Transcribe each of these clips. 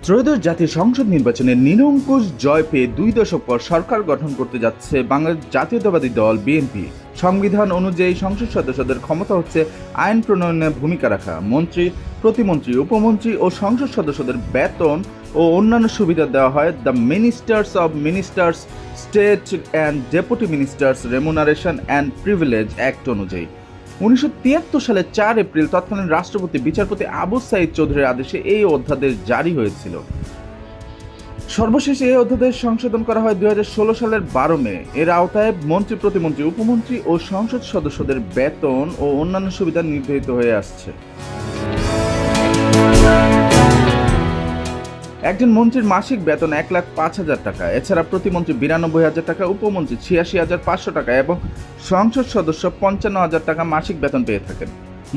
ত্রয়োদশ জাতীয় সংসদ নির্বাচনে নিরঙ্কুশ জয় পেয়ে 2 দশক পর সরকার গঠন করতে যাচ্ছে বাংলাদেশ জাতীয়তাবাদী দল বিএনপি। সংবিধান অনুযায়ী সংসদ সদস্যদের ক্ষমতা হচ্ছে আইন প্রণয়নে ভূমিকা রাখা, মন্ত্রী, প্রতিমন্ত্রী, উপমন্ত্রী ও সংসদ সদস্যদের বেতন ও অন্যান্য সুবিধা দেওয়া হয় the ministers of ministers, state and deputy ministers remuneration and privilege act অনুযায়ী। 1973 সালের 4 এপ্রিল তৎকালীন রাষ্ট্রপতি বিচারপতি আবু সাঈদ চৌধুরীর আদেশে এই অধ্যাদেশ জারি হয়েছিল। সর্বশেষ এই অধ্যাদেশ সংশোধন করা হয় 2016 সালের 12 মে। এর আওতায় মন্ত্রী, প্রতিমন্ত্রী, উপমন্ত্রী ও সংসদ সদস্যদের বেতন ও অন্যান্য সুবিধা নির্ধারিত হয়ে আসছে। একজন মন্ত্রীর মাসিক বেতন 1,05,000 টাকা। এছাড়া প্রতিমন্ত্রী 92,000 টাকা, উপমন্ত্রী 86,500 টাকা এবং সংসদ সদস্য 55,000 টাকা মাসিক বেতন পেয়ে থাকেন।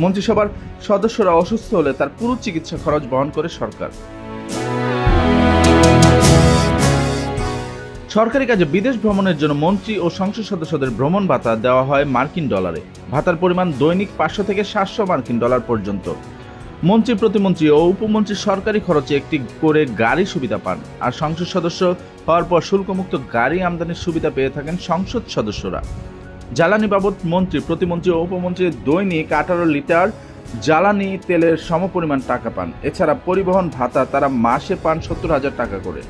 মন্ত্রিসভার সদস্যরা অসুস্থ হলে তার পুরো চিকিৎসা খরচ বহন করে সরকার। সরকারি কাজে বিদেশ ভ্রমণের জন্য মন্ত্রী ও সংসদ সদস্যদের ভ্রমণ ভাতা দেওয়া হয় মার্কিন ডলারে। ভাতার পরিমাণ দৈনিক 500 থেকে 700 মার্কিন ডলার পর্যন্ত। মন্ত্রী, প্রতিমন্ত্রী ও উপমন্ত্রী সরকারি খরচে একটি করে গাড়ি সুবিধা পান, আর সংসদ সদস্য হওয়ার পর শুল্কমুক্ত গাড়ি আমদানির সুবিধা পেয়ে থাকেন সংসদ সদস্যরা। জ্বালানি বাবদ মন্ত্রী, প্রতিমন্ত্রী ও উপমন্ত্রী দৈনিক 18 লিটার জ্বালানি তেলের সমপরিমাণ টাকা পান। এছাড়া পরিবহন ভাতা তারা মাসে পান 70,000 টাকা করে।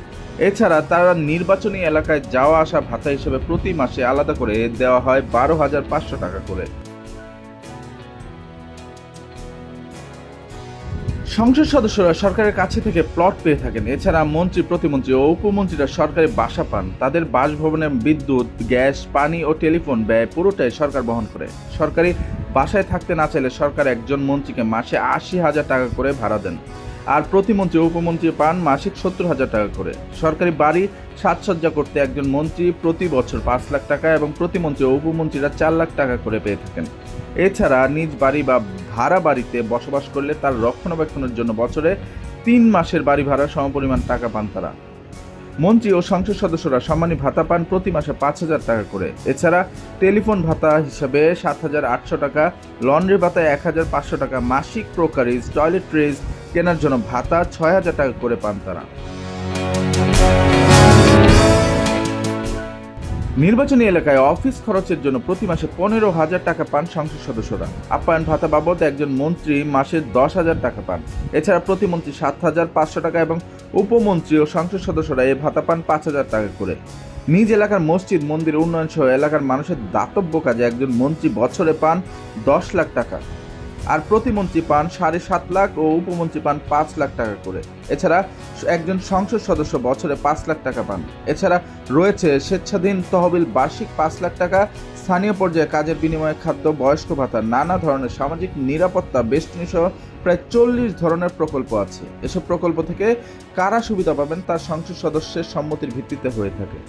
এছাড়া তারা নির্বাচনী এলাকায় যাওয়া আসা ভাতা হিসেবে প্রতি মাসে আলাদা করে দেওয়া হয় 12,500 টাকা করে। সংসদ সদস্যরা সরকারের কাছে থেকে প্লট পেয়ে থাকেন। এছাড়া মন্ত্রী, প্রতিমন্ত্রী ও উপমন্ত্রীরা সরকারি বাসা পান। তাদের বাসভবনে বিদ্যুৎ, গ্যাস, পানি ও টেলিফোন ব্যয় পুরোটাই সরকার বহন করে। সরকারি বাসায় থাকতে না চাইলে সরকার একজন মন্ত্রীকে মাসে 80,000 টাকা করে ভাড়া দেন, আর প্রতিমন্ত্রী ও উপমন্ত্রী পান মাসিক 70,000 টাকা করে। সরকারি বাড়ি সাজসজ্জা করতে একজন মন্ত্রী প্রতি বছর 5 লাখ টাকা এবং প্রতিমন্ত্রী ও উপমন্ত্রীরা 4 লাখ টাকা করে পেয়ে থাকেন। এছাড়া নিজ বাড়ি বা ভাড়া বাড়িতে বসবাস করলে তার রক্ষণাবেক্ষণের জন্য বছরে 3 মাসের বাড়ি ভাড়া সমপরিমাণ টাকা পান তারা। মন্ত্রী ও সংসদ সদস্যরা সম্মানী ভাতা পান প্রতি মাসে 5,000 টাকা করে। এছাড়া টেলিফোন ভাতা হিসাবে 7,800 টাকা, লন্ড্রি ভাতা 1,500 টাকা, মাসিক ক্রোকারিজ, টয়লেট্রিজ কেনার জন্য ভাতা 6,000 টাকা করে পান তারা। নির্বাচনী এলাকায় অফিস খরচের জন্য প্রতি মাসে 15,000 টাকা পান সংসদ সদস্যরা। আপ্যায়ন ভাতা বাবদ একজন মন্ত্রী মাসে 10,000 টাকা পান। এছাড়া প্রতিমন্ত্রী 7,500 টাকা এবং উপমন্ত্রী ও সংসদ সদস্যরা এই ভাতা পান 5,000 টাকা করে। নিজ এলাকার মসজিদ, মন্দির উন্নয়ন সহ এলাকার মানুষের দাতব্য কাজে একজন মন্ত্রী বছরে পান 10 লাখ টাকা, আর প্রতিমন্ত্রী পান 7.5 লাখ ও উপমন্ত্রী পান 5 লাখ টাকা করে। এছাড়া একজন সংসদ সদস্য বছরে 5 লাখ টাকা পান। এছাড়া রয়েছে স্বেচ্ছাধীন তহবিল বার্ষিক 5 লাখ টাকা, স্থানীয় পর্যায়ে কাজের বিনিময়ে খাদ্য, বয়স্ক ভাতা, নানা ধরনের সামাজিক নিরাপত্তা, বেষ্টনী সহ প্রায় 40 ধরনের প্রকল্প আছে। এসব প্রকল্প থেকে কারা সুবিধা পাবেন তা সংসদ সদস্যের সম্মতির ভিত্তিতে হয়ে থাকে।